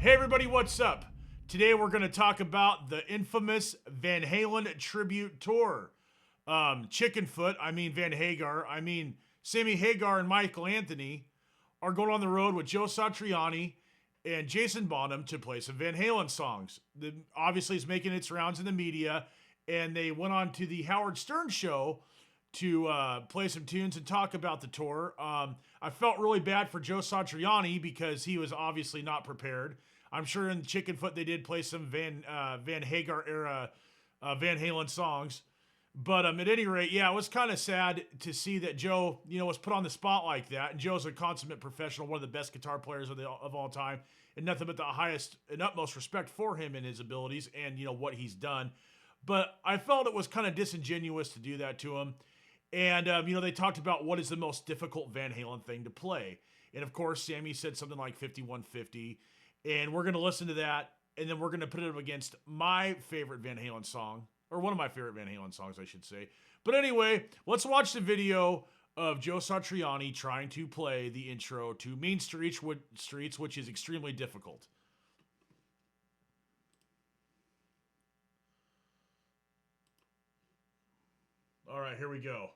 Hey everybody, what's up? Today we're going to talk about the infamous Van Halen tribute tour. Chickenfoot, vanhagar, Sammy Hagar and Michael Anthony are going on the road with Joe Satriani and Jason Bonham to play some Van Halen songs. Obviously, it's making its rounds in the media, and they went on to the Howard Stern show to play some tunes and talk about the tour. I felt really bad for Joe Satriani because he was obviously not prepared. I'm sure in Chickenfoot they did play some Van Hagar era Van Halen songs. But at any rate, yeah, it was kind of sad to see that Joe, was put on the spot like that. And Joe's a consummate professional, one of the best guitar players of all time, and nothing but the highest and utmost respect for him and his abilities and, what he's done. But I felt it was kind of disingenuous to do that to him. And, they talked about what is the most difficult Van Halen thing to play. And, of course, Sammy said something like 5150. And we're going to listen to that, and then we're going to put it up against my favorite Van Halen song, or one of my favorite Van Halen songs, I should say. But anyway, let's watch the video of Joe Satriani trying to play the intro to Mean Streets, which is extremely difficult. All right, here we go.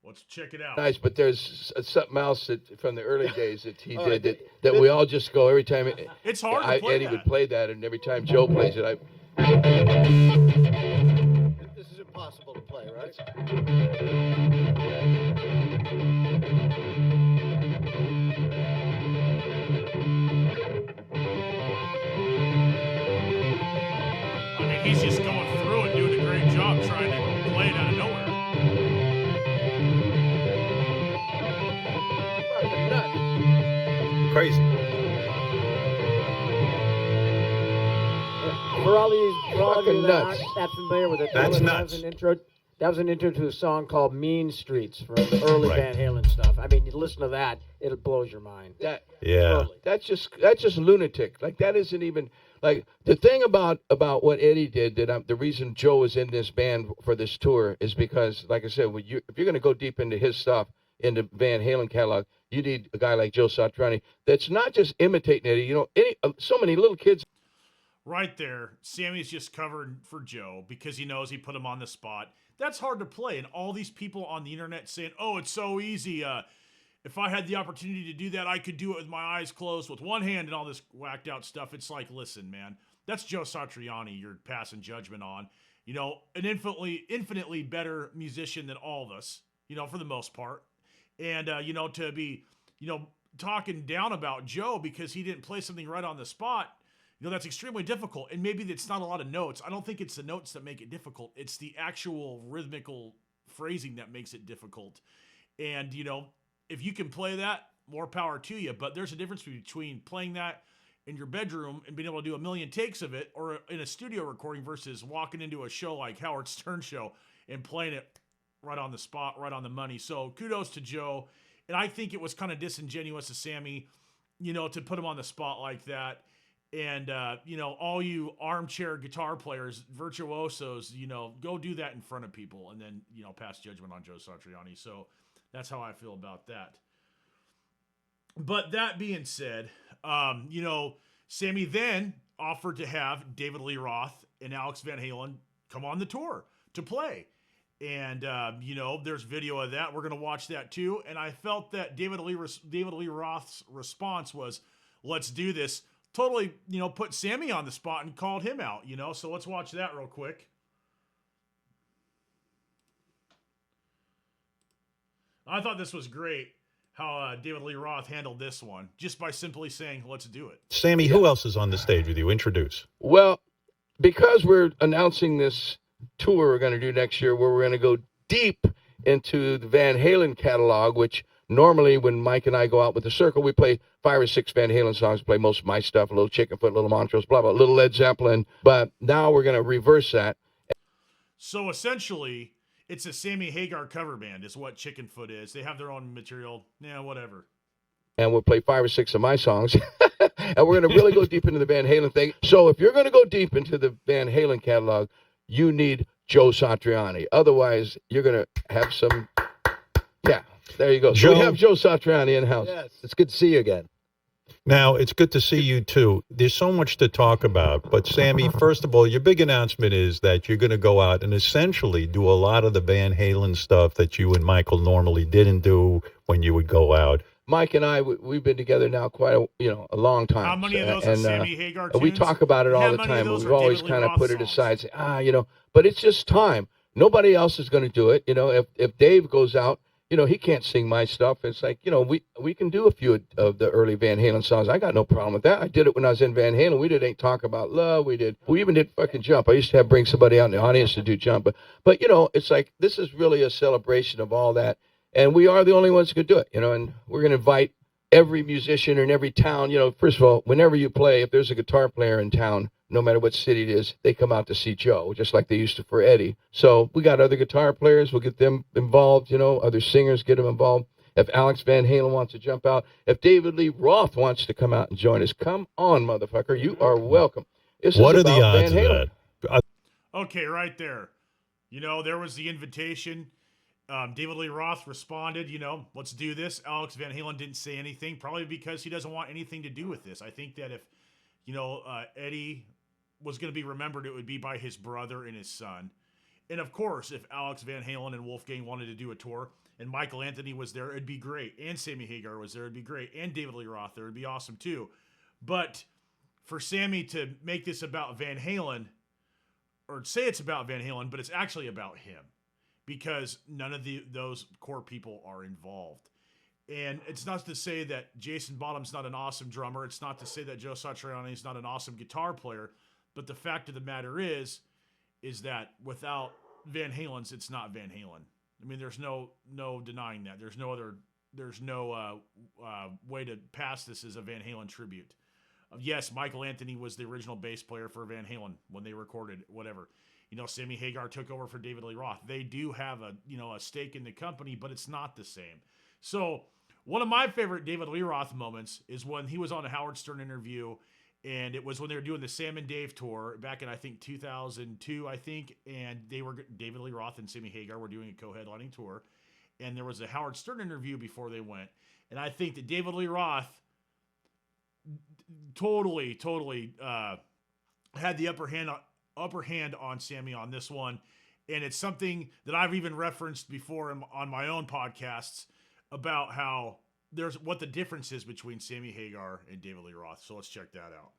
Let's check it out. Nice, but there's something else from the early days that he did that we all just go every time. It's hard to play Eddie would play that, and every time Joe plays it, This is impossible to play, right? He's just going through it, doing a great job trying to play it out of nowhere. Crazy. For all of you that nuts. aren't that familiar with it, That's that nuts. was an intro to a song called Mean Streets from the early Van Halen stuff. You listen to that, it blows your mind. that's just lunatic. Like, that isn't even like the thing about what Eddie did. The reason Joe is in this band for this tour is because, like I said, if you're going to go deep into his stuff, in the Van Halen catalog, you need a guy like Joe Satriani that's not just imitating Eddie. So many little kids. Right there, Sammy's just covered for Joe because he knows he put him on the spot. That's hard to play, and all these people on the internet saying, "Oh, it's so easy. If I had the opportunity to do that, I could do it with my eyes closed, with one hand, and all this whacked out stuff." It's like, listen, man, that's Joe Satriani you're passing judgment on. An infinitely better musician than all of us. For the most part. And, to be, talking down about Joe because he didn't play something right on the spot, that's extremely difficult. And maybe it's not a lot of notes. I don't think it's the notes that make it difficult. It's the actual rhythmical phrasing that makes it difficult. And, if you can play that, more power to you. But there's a difference between playing that in your bedroom and being able to do a million takes of it, or in a studio recording, versus walking into a show like Howard Stern show and playing it right on the spot, right on the money. So kudos to Joe. And I think it was kind of disingenuous of Sammy, to put him on the spot like that. And, all you armchair guitar players, virtuosos, go do that in front of people and then, pass judgment on Joe Satriani. So that's how I feel about that. But that being said, Sammy then offered to have David Lee Roth and Alex Van Halen come on the tour to play. And, there's video of that. We're going to watch that too. And I felt that David Lee Roth's response was, let's do this. Totally, put Sammy on the spot and called him out, So let's watch that real quick. I thought this was great how David Lee Roth handled this one just by simply saying, let's do it. Sammy, who else is on the stage with you? Introduce. Well, because we're announcing this tour we're going to do next year, where we're going to go deep into the Van Halen catalog, which normally when Mike and I go out with the circle, we play 5 or 6 Van Halen songs, play most of my stuff, a little Chickenfoot, a little Montrose, blah, blah, a little Led Zeppelin. But now we're going to reverse that. So essentially, it's a Sammy Hagar cover band is what Chickenfoot is. They have their own material. Yeah, whatever. And we'll play 5 or 6 of my songs. And we're going to really go deep into the Van Halen thing. So if you're going to go deep into the Van Halen catalog, you need Joe Satriani. Otherwise, you're going to have some, yeah, there you go. So we have Joe Satriani in-house. Yes. It's good to see you again. Now, it's good to see you, too. There's so much to talk about. But, Sammy, first of all, your big announcement is that you're going to go out and essentially do a lot of the Van Halen stuff that you and Michael normally didn't do when you would go out. Mike and I, we've been together now quite a long time. How many of those are Sammy Hagar tunes? We talk about it all the time. We've always kind of put it aside, say, but it's just time. Nobody else is going to do it. If Dave goes out, he can't sing my stuff. It's like, we can do a few of the early Van Halen songs. I got no problem with that. I did it when I was in Van Halen. We did Ain't Talk About Love. We even did fucking Jump. I used to bring somebody out in the audience to do Jump. But it's like, this is really a celebration of all that. And we are the only ones who could do it, and we're going to invite every musician in every town. First of all, whenever you play, if there's a guitar player in town, no matter what city it is, they come out to see Joe, just like they used to for Eddie. So we got other guitar players. We'll get them involved, other singers, get them involved. If Alex Van Halen wants to jump out, if David Lee Roth wants to come out and join us, come on, motherfucker. You are welcome. What are the odds of that? Okay, right there. There was the invitation. David Lee Roth responded, let's do this. Alex Van Halen didn't say anything, probably because he doesn't want anything to do with this. I think that if, Eddie was going to be remembered, it would be by his brother and his son. And of course, if Alex Van Halen and Wolfgang wanted to do a tour and Michael Anthony was there, it'd be great. And Sammy Hagar was there, it'd be great. And David Lee Roth there, it'd be awesome too. But for Sammy to make this about Van Halen, or say it's about Van Halen, but it's actually about him, because none of those core people are involved. And it's not to say that Jason Bottom's not an awesome drummer. It's not to say that Joe Satriani is not an awesome guitar player. But the fact of the matter is that without Van Halen's, it's not Van Halen. I mean, there's no denying that. There's no way to pass this as a Van Halen tribute. Yes, Michael Anthony was the original bass player for Van Halen when they recorded whatever. Sammy Hagar took over for David Lee Roth. They do have a stake in the company, but it's not the same. So one of my favorite David Lee Roth moments is when he was on a Howard Stern interview, and it was when they were doing the Sam and Dave tour back in, I think, 2002, and David Lee Roth and Sammy Hagar were doing a co-headlining tour, and there was a Howard Stern interview before they went, and I think that David Lee Roth totally had the upper hand on Sammy on this one, and it's something that I've even referenced before on my own podcasts about how what the difference is between Sammy Hagar and David Lee Roth. So let's check that out.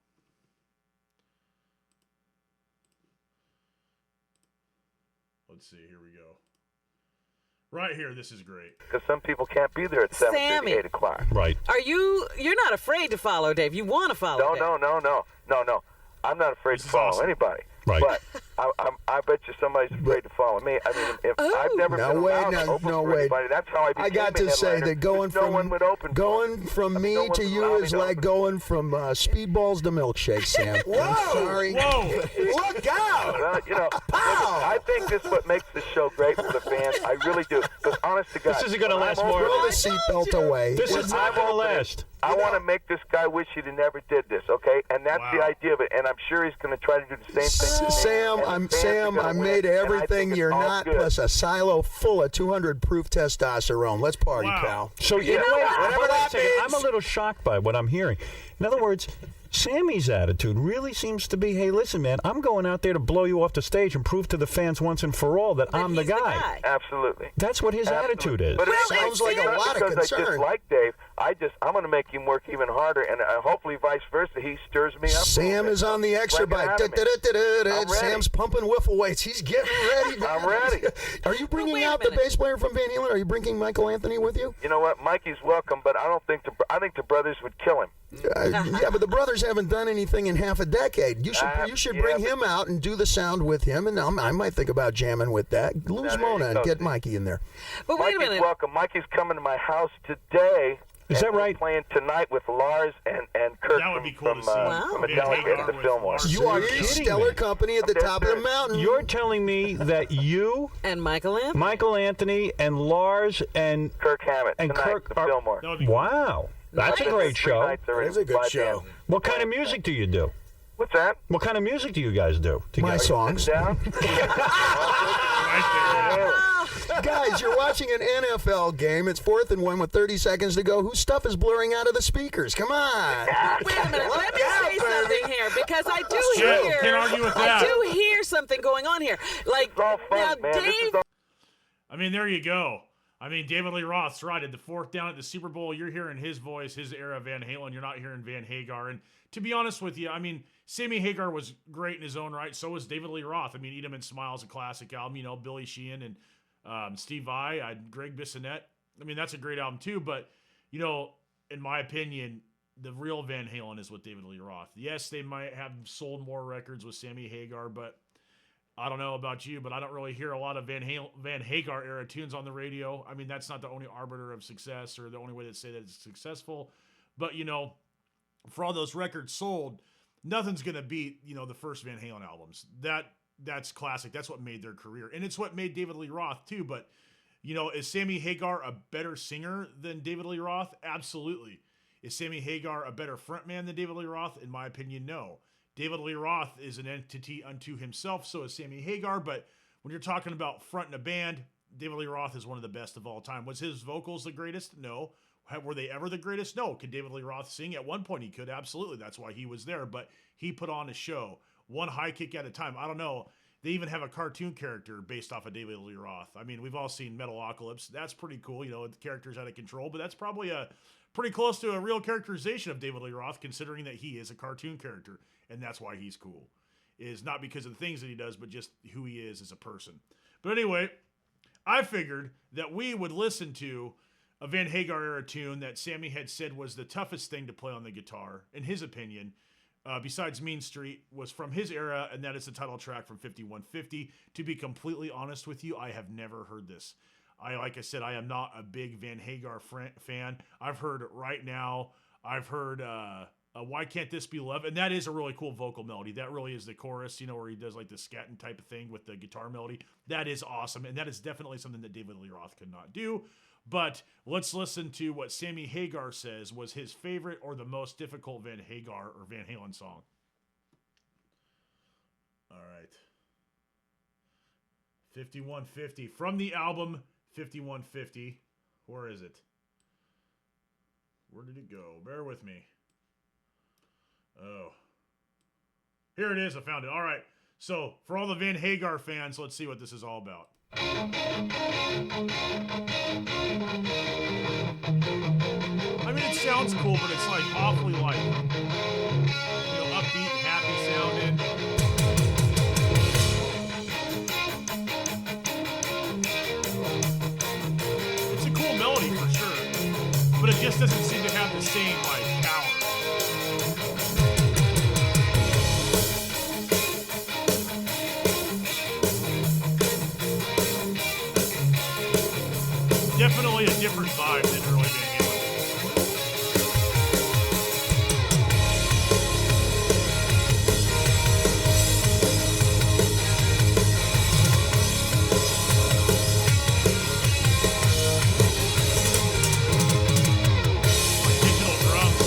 Let's see, here we go. Right here, this is great. Because some people can't be there at 7:30, 8 o'clock. Right. You're not afraid to follow Dave. You want to follow Dave. No. I'm not afraid to follow anybody. Right. But I bet you somebody's afraid to follow me. I mean, if I've never been allowed to open for anybody, that's how I became I got to say that going from me to you is like going from speedballs to milkshakes, Sam. Whoa! I'm sorry. Whoa! Look out! Well, I think this is what makes this show great for the fans. I really do. Because honest to God, This isn't going to last more. Throw the seatbelt away. This is not going to last. I want to make this guy wish he'd never did this, okay? And that's the idea of it. And I'm sure he's going to try to do the same thing. Sam, I made everything you're not, plus a silo full of 200 proof testosterone. Let's party, pal. So you know what? Whatever that means. I'm a little shocked by what I'm hearing. In other words, Sammy's attitude really seems to be, hey, listen, man, I'm going out there to blow you off the stage and prove to the fans once and for all that I'm the guy. Absolutely. That's what his attitude is. But it sounds like a lot of concern. I just like Dave. I'm going to make him work even harder, and hopefully vice versa. He stirs me up. Sam is on the exabyte. Sam's pumping wiffle weights. He's getting ready. Man. I'm ready. Are you bringing out the bass player from Van Halen? Are you bringing Michael Anthony with you? You know what? Mikey's welcome, but I think the brothers would kill him. Yeah, but the brothers haven't done anything in half a decade. You should bring him out and do the sound with him, and I might think about jamming with that. Lose Mona and get Mikey in there. But wait a minute. Mikey's welcome. Mikey's coming to my house today. Is that right? Playing tonight with Lars and Kirk That would be cool from to see. from Metallica at the Fillmore. You are kidding stellar me. company at the top of the mountain. You're telling me that you, And Michael Anthony. Michael Anthony, and Lars, and Kirk Hammett tonight Kirk at the Fillmore. That would be cool. wow, that's a great show. That's a good show. What kind of music do you do? What's that? What kind of music do you guys do together? My songs. Down? Right there. Guys, you're watching an NFL game. It's 4th and 1 with 30 seconds to go. Whose stuff is blurring out of the speakers? Come on. Wait a minute. Let me say something here because I do Yeah, hear. can't argue with that. I do hear something going on here. Like It's all fun, now, man. This is Dave. all- I mean, there you go. I mean, David Lee Roth's right. At the 4th down at the Super Bowl, you're hearing his voice, his era of Van Halen. You're not hearing Van Hagar. And to be honest with you, I mean, Sammy Hagar was great in his own right. So was David Lee Roth. I mean, Eat 'Em and Smile's a classic album. You know, Billy Sheehan and Steve Vai, Greg Bissonette. I mean, that's a great album too. But, you know, in my opinion, the real Van Halen is with David Lee Roth. Yes, they might have sold more records with Sammy Hagar, but I don't know about you, but I don't really hear a lot of Van Hagar era tunes on the radio. I mean, that's not the only arbiter of success or the only way to say that it's successful. But, you know, for all those records sold, nothing's going to beat, you know, the first Van Halen albums. That's classic. That's what made their career. And it's what made David Lee Roth too. But, you know, is Sammy Hagar a better singer than David Lee Roth? Absolutely. Is Sammy Hagar a better frontman than David Lee Roth? In my opinion, no. David Lee Roth is an entity unto himself, so is Sammy Hagar. But when you're talking about fronting a band, David Lee Roth is one of the best of all time. Was his vocals the greatest? No. Were they ever the greatest? No. Could David Lee Roth sing? At one point he could, absolutely. That's why he was there. But he put on a show, one high kick at a time. I don't know. They even have a cartoon character based off of David Lee Roth. I mean, we've all seen Metalocalypse. That's pretty cool. You know, the character's out of control, but that's probably pretty close to a real characterization of David Lee Roth, considering that he is a cartoon character, and that's why he's cool. Is not because of the things that he does, but just who he is as a person. But anyway, I figured that we would listen to a Van Hagar era tune that Sammy had said was the toughest thing to play on the guitar, in his opinion, besides Mean Street, was from his era, and that is the title track from 5150. To be completely honest with you, I have never heard this. Like I said, I am not a big Van Hagar fan. I've heard Right Now. I've heard Why Can't This Be Love? And that is a really cool vocal melody. That really is the chorus, you know, where he does like the scatting type of thing with the guitar melody. That is awesome. And that is definitely something that David Lee Roth could not do. But let's listen to what Sammy Hagar says was his favorite or the most difficult Van Hagar or Van Halen song. All right. 5150 from the album 5150. Where is it? Where did it go? Bear with me. Oh. Here it is. I found it. All right. So, for all the Van Hagar fans, let's see what this is all about. I mean, it sounds cool, but it's like awfully like, you know, upbeat, happy sounding. It's a cool melody for sure, but it just doesn't seem to have the same like power. Definitely a different vibe than early Van Halen. Like digital drums.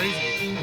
crazy.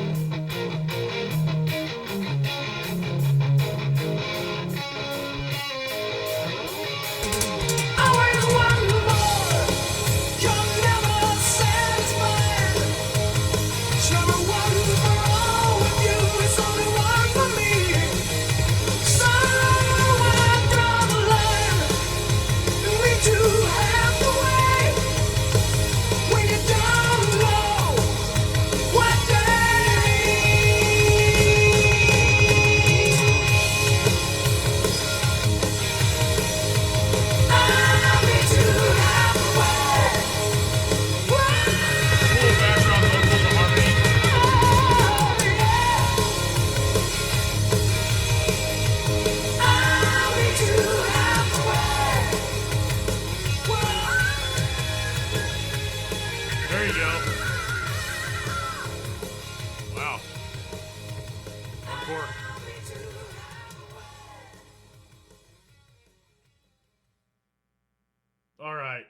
All right.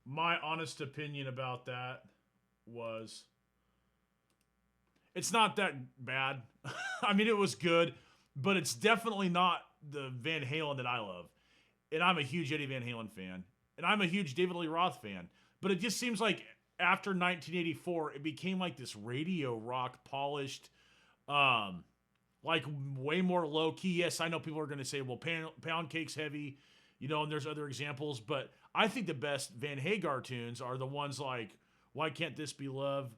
My honest opinion about that was it's not that bad. I mean, it was good, but it's definitely not the Van Halen that I love. And I'm a huge Eddie Van Halen fan. And I'm a huge David Lee Roth fan. But it just seems like after 1984, it became like this radio rock polished, like way more low key. Yes, I know people are going to say, well, Pound Cake's heavy, you know, and there's other examples. But I think the best Van Hagar tunes are the ones like Why Can't This Be Love,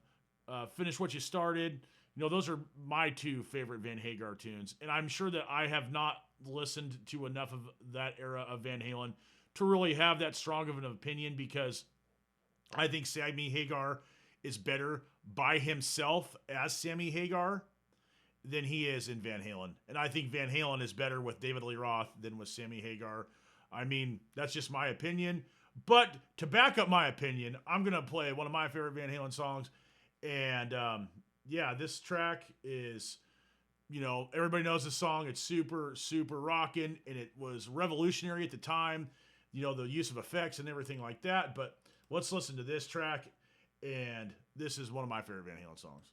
Finish What You Started. You know, those are my two favorite Van Hagar tunes. And I'm sure that I have not listened to enough of that era of Van Halen to really have that strong of an opinion, because I think Sammy Hagar is better by himself as Sammy Hagar than he is in Van Halen. And I think Van Halen is better with David Lee Roth than with Sammy Hagar. I mean, that's just my opinion. But to back up my opinion, I'm going to play one of my favorite Van Halen songs. And yeah, this track is, you know, everybody knows this song. It's super, super rocking. And it was revolutionary at the time, you know, the use of effects and everything like that. But let's listen to this track. And this is one of my favorite Van Halen songs.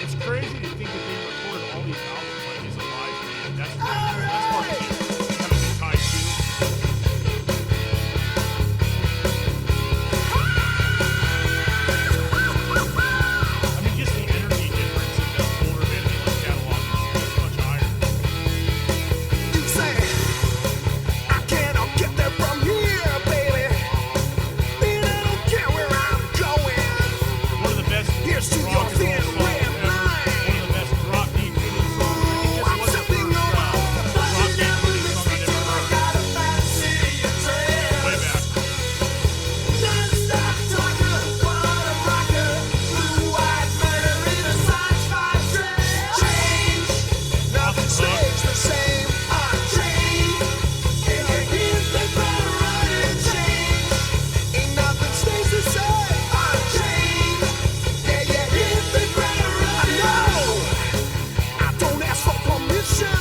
It's crazy to think that they recorded all these albums like he's a live band. That's part of it. Kind of been tied to. I mean, just the energy difference in the older Van Halen catalog is much higher. You say, I cannot get there from here, baby. And I don't care where I'm going. One of the best Here's to your rock and thin roll songs red ever. line. One of the best drop deep rhythm songs. I think this was the first drop deep rhythm song I'd ever heard. Way back. Non-stop talker, water rocker, blue-eyed murder in a size 5 change. Nothing stays the same. Unchanged. And you hear the ground running change. Ain't nothing stays the same. Unchanged. Yeah, you hear the ground running. No, I don't ask for permission.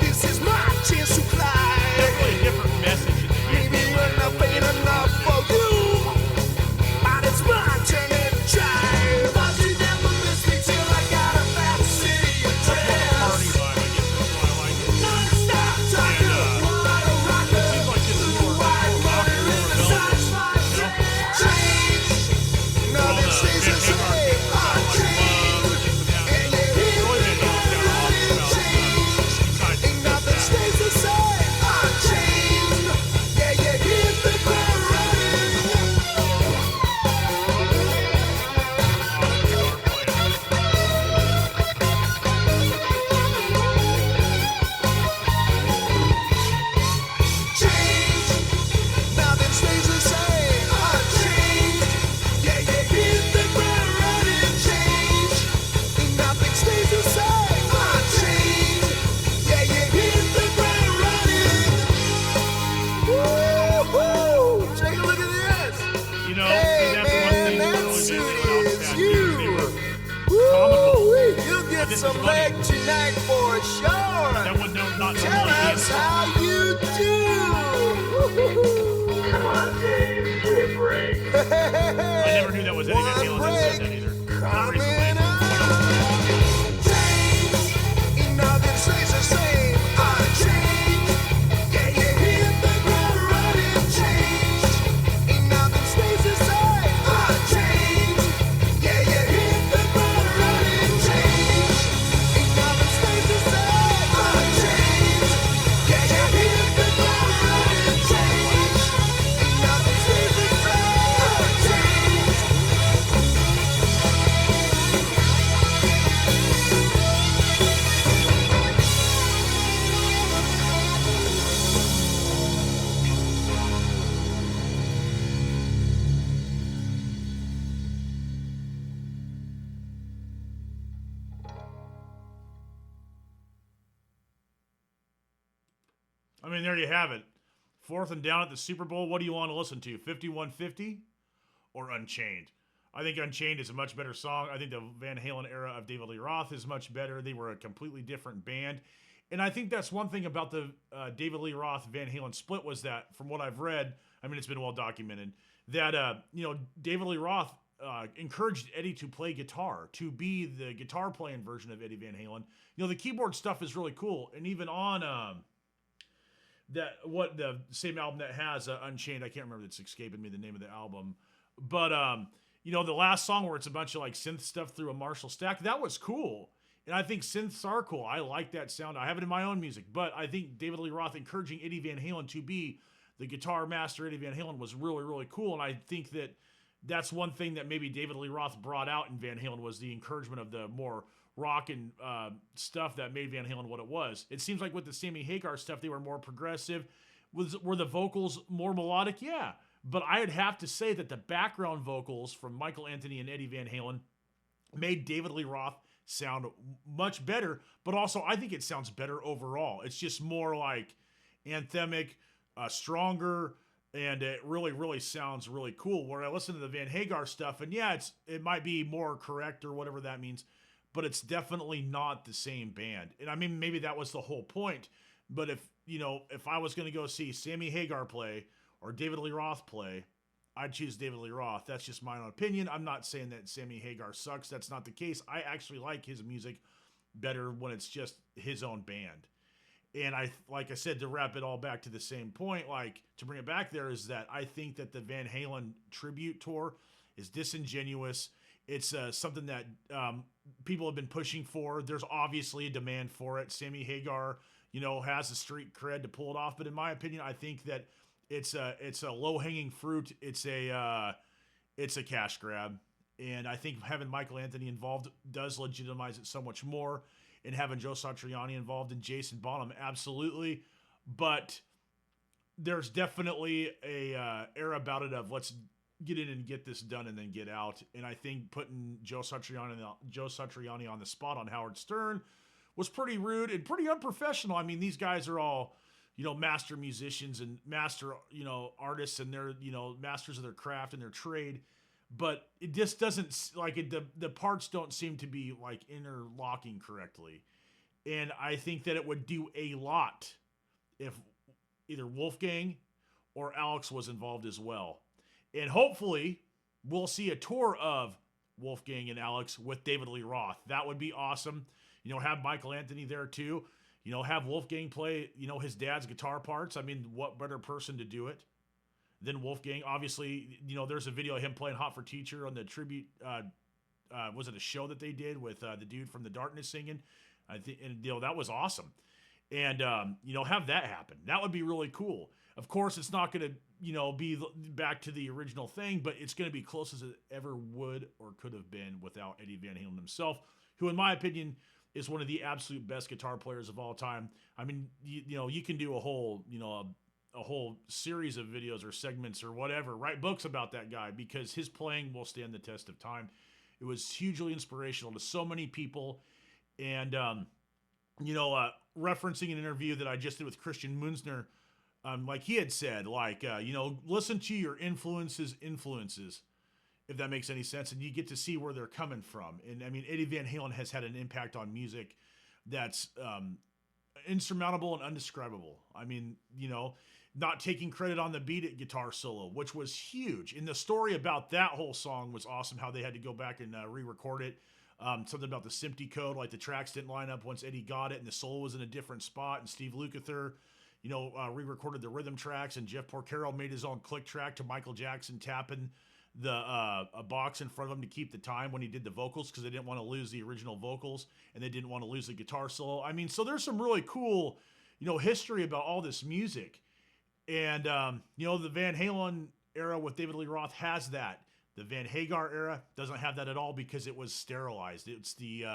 This is my chance to fly. Definitely a different message in the Van Maybe Halen we're era. not paying enough for you, but it's my turn to try. But you never miss me till I got a fat city It's more party address. vibe, I guess that's why I like it. Non-stop talking, water rocker, It seems like this is more blue-eyed rock murder and in more a size relevant, 5 you know? change. All Nothing the stays the Van Hagar same. tunes sound like love or this and that. And you hear Really the Van Halen's got a lot ground about change. besides Ain't nothing that. stays the same. Unchanged. Yeah, you hear the ground running. Awesome guitar playing. Change. Nothing stays the same. Unchanged. Yeah, you hear the ground running. Change. Ain't nothing stays the same. Unchanged. Yeah, you hear the ground running. Woo-hoo! Take a look at this. You know, Hey, that's one man, thing that that really suit made Van Halen is stand you. They were comical. Woo-wee. You'll get This is some funny. leg tonight for sure. That would not not Tell someone us how you do. Come on, Dave, give me a break. I never knew that was Eddie Van Halen that said that either. Not recently. Change, nothing stays the same. Change, yeah, you hit the ground running. Change, nothing stays the same. Change, yeah, you hit the ground running. Change, nothing stays the same. Change, yeah, you hit the ground running. Change, nothing stays the same. Change. I mean, there you have it. 4th and down at the Super Bowl. What do you want to listen to? 5150 or Unchained? I think Unchained is a much better song. I think the Van Halen era of David Lee Roth is much better. They were a completely different band. And I think that's one thing about the David Lee Roth Van Halen split was that, from what I've read, I mean, it's been well documented, that, David Lee Roth encouraged Eddie to play guitar, to be the guitar playing version of Eddie Van Halen. The keyboard stuff is really cool. And even on the same album that has Unchained, I can't remember, it's escaping me the name of the album, but the last song where it's a bunch of like synth stuff through a Marshall stack, that was cool. And I think synths are cool. I like that sound. I have it in my own music, but I think David Lee Roth encouraging Eddie Van Halen to be the guitar master Eddie Van Halen was really, really cool. And I think that that's one thing that maybe David Lee Roth brought out in Van Halen was the encouragement of the more rock and stuff that made Van Halen what it was. It seems like with the Sammy Hagar stuff, they were more progressive. Were the vocals more melodic? Yeah. But I'd have to say that the background vocals from Michael Anthony and Eddie Van Halen made David Lee Roth sound much better, but also I think it sounds better overall. It's just more like anthemic, stronger, and it really, really sounds really cool. Where I listen to the Van Hagar stuff, and yeah, it might be more correct or whatever that means, but it's definitely not the same band. And I mean, maybe that was the whole point. But if I was going to go see Sammy Hagar play or David Lee Roth play, I'd choose David Lee Roth. That's just my own opinion. I'm not saying that Sammy Hagar sucks. That's not the case. I actually like his music better when it's just his own band. And like I said, to wrap it all back to the same point, like to bring it back there, is that I think that the Van Halen tribute tour is disingenuous. It's something that people have been pushing for. There's obviously a demand for it. Sammy Hagar, has the street cred to pull it off. But in my opinion, I think that it's a low-hanging fruit. It's a cash grab. And I think having Michael Anthony involved does legitimize it so much more. And having Joe Satriani involved and Jason Bonham, absolutely. But there's definitely a era about it of let's get in and get this done and then get out. And I think putting Joe Satriani on the spot on Howard Stern was pretty rude and pretty unprofessional. I mean, these guys are all, master musicians and master, artists, and they're, masters of their craft and their trade. But it just doesn't, like, the parts don't seem to be, like, interlocking correctly. And I think that it would do a lot if either Wolfgang or Alex was involved as well. And hopefully we'll see a tour of Wolfgang and Alex with David Lee Roth. That would be awesome. Have Michael Anthony there too. Have Wolfgang play, his dad's guitar parts. I mean, what better person to do it than Wolfgang? Obviously, there's a video of him playing Hot for Teacher on the tribute. Was it a show that they did with the dude from The Darkness singing? I think, and that was awesome. And have that happen. That would be really cool. Of course, it's not going to be back to the original thing, but it's going to be close as it ever would or could have been without Eddie Van Halen himself, who, in my opinion, is one of the absolute best guitar players of all time. I mean, you can do a whole series of videos or segments or whatever, write books about that guy, because his playing will stand the test of time. It was hugely inspirational to so many people. And, referencing an interview that I just did with Christian Munzner, like he had said, listen to your influences, if that makes any sense, and you get to see where they're coming from. And I mean, Eddie Van Halen has had an impact on music that's insurmountable and undescribable. I mean, not taking credit on the beat at guitar solo, which was huge. And the story about that whole song was awesome, how they had to go back and re-record it. Something about the SMPTE code, like the tracks didn't line up once Eddie got it, and the solo was in a different spot, and Steve Lukather, re-recorded the rhythm tracks, and Jeff Porcaro made his own click track to Michael Jackson tapping the a box in front of him to keep the time when he did the vocals, because they didn't want to lose the original vocals, and they didn't want to lose the guitar solo. I mean, so there's some really cool, history about all this music. And, the Van Halen era with David Lee Roth has that. The Van Hagar era doesn't have that at all because it was sterilized. It's the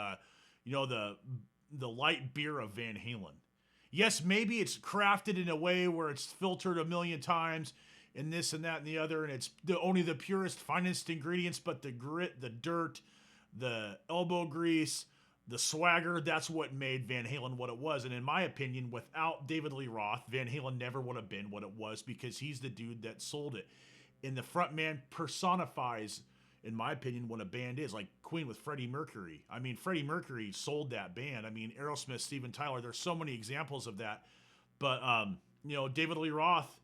light beer of Van Halen. Yes, maybe it's crafted in a way where it's filtered a million times and this and that and the other, and it's only the purest, finest ingredients, but the grit, the dirt, the elbow grease, the swagger, that's what made Van Halen what it was. And in my opinion, without David Lee Roth, Van Halen never would have been what it was, because he's the dude that sold it. And the front man personifies, in my opinion, what a band is. Like Queen with Freddie Mercury. I mean, Freddie Mercury sold that band. I mean, Aerosmith, Steven Tyler, there's so many examples of that. But, David Lee Roth,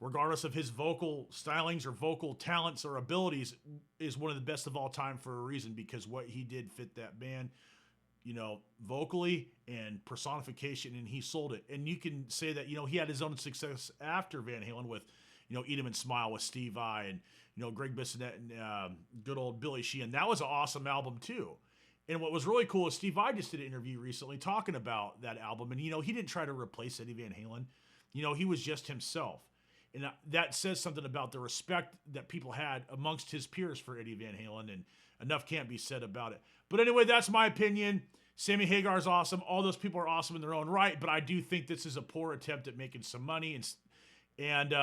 regardless of his vocal stylings or vocal talents or abilities, is one of the best of all time for a reason, because what he did fit that band, vocally and personification, and he sold it. And you can say that, he had his own success after Van Halen with, Eat 'Em and Smile with Steve Vai, and, Greg Bissonette and good old Billy Sheehan. That was an awesome album too. And what was really cool is Steve Vai just did an interview recently talking about that album. And, he didn't try to replace Eddie Van Halen. He was just himself. And that says something about the respect that people had amongst his peers for Eddie Van Halen, and enough can't be said about it. But anyway, that's my opinion. Sammy Hagar is awesome. All those people are awesome in their own right, but I do think this is a poor attempt at making some money. And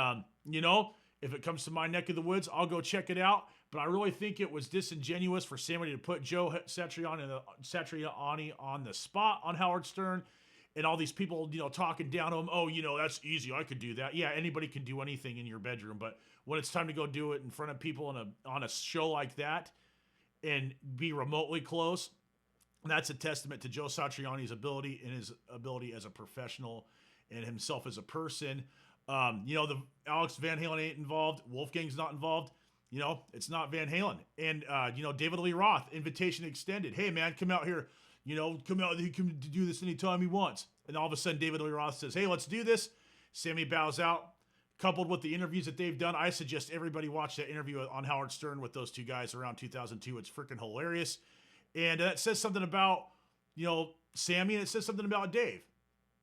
if it comes to my neck of the woods, I'll go check it out. But I really think it was disingenuous for Sammy to put Joe Satriani on the spot on Howard Stern, and all these people, talking down to him. Oh, that's easy. I could do that. Yeah, anybody can do anything in your bedroom. But when it's time to go do it in front of people on a show like that and be remotely close, that's a testament to Joe Satriani's ability and his ability as a professional and himself as a person. The Alex Van Halen ain't involved. Wolfgang's not involved. It's not Van Halen. And, David Lee Roth, invitation extended. Hey, man, come out here. Come out. He can do this anytime he wants. And all of a sudden, David Lee Roth says, hey, let's do this. Sammy bows out. Coupled with the interviews that they've done, I suggest everybody watch that interview on Howard Stern with those two guys around 2002. It's freaking hilarious. And that says something about, Sammy, and it says something about Dave.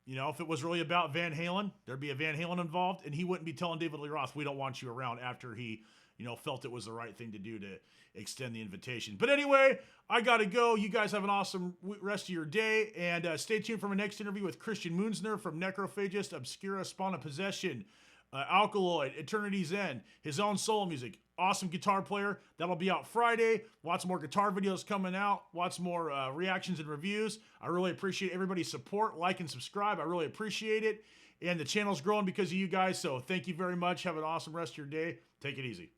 If it was really about Van Halen, there'd be a Van Halen involved, and he wouldn't be telling David Lee Roth, we don't want you around, after he, felt it was the right thing to do to extend the invitation. But anyway, I got to go. You guys have an awesome rest of your day, and stay tuned for my next interview with Christian Moonsner from Necrophagist, Obscura, Spawn of Possession, Alkaloid, Eternity's End, his own solo music. Awesome guitar player. That'll be out Friday. Lots more guitar videos coming out. Lots more reactions and reviews. I really appreciate everybody's support. Like and subscribe. I really appreciate it. And the channel's growing because of you guys. So thank you very much. Have an awesome rest of your day. Take it easy.